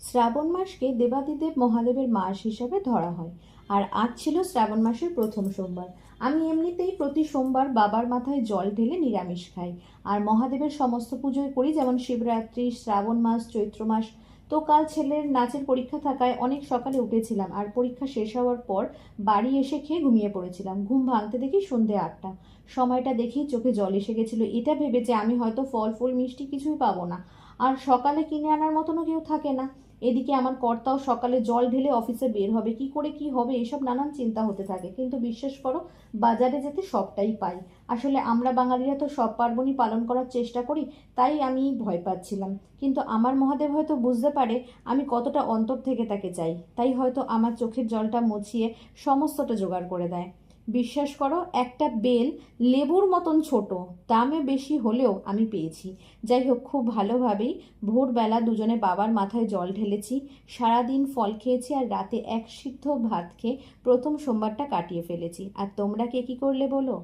শ্রাবণ মাসকে দেবাদিদেব মহাদেবের মাস হিসাবে ধরা হয়। আর আজ ছিল শ্রাবণ মাসের প্রথম সোমবার। আমি এমনিতেই প্রতি সোমবার বাবার মাথায় জল ঢেলে নিরামিষ খাই। আর মহাদেবের সমস্ত পুজোই করি, যেমন শিবরাত্রি, শ্রাবণ মাস, চৈত্র মাস। তো কাল ছেলের নাচের পরীক্ষা থাকায় অনেক সকালে উঠেছিলাম, আর পরীক্ষা শেষ হওয়ার পর বাড়ি এসে খেয়ে ঘুমিয়ে পড়েছিলাম। ঘুম ভাঙতে দেখি সন্ধে 8টা। সময়টা দেখেই চোখে জল এসে গেছিল। এটা ভেবে যে আমি হয়তো ফল ফুল মিষ্টি কিছুই পাবো না, আর সকালে কিনে আনার মতনও কেউ থাকে না। এদিকে আমার কর্তাও সকালে জল ঢেলে অফিসে বের হবে, কি করে কি হবে এসব নানান চিন্তা হতে থাকে। কিন্তু বিশ্বাস করো, বাজারে যেতে সবটাই পাই। আসলে আমরা বাঙালিরা তো সব পার্বণই পালন করার চেষ্টা করি, তাই আমি ভয় পাচ্ছিলাম। কিন্তু আমার মহাদেব হয়তো বুঝতে পারে আমি কতটা অন্তর থেকে তাকে চাই, তাই হয়তো আমার চোখের জলটা মুছিয়ে সমস্তটা জোগাড় করে দেয়। বিশ্বাস করো, একটা বেল লেবুর মতন ছোট, দামে বেশি হলেও আমি পেয়েছি। যাই হোক, খুব ভালোভাবেই ভোরবেলা দুজনে বাবার মাথায় জল ঢেলেছি, সারাদিন ফল খেয়েছি, আর রাতে এক সিদ্ধ ভাত খেয়ে প্রথম সোমবারটা কাটিয়ে ফেলেছি। আর তোমরা কে কি করলে বলো?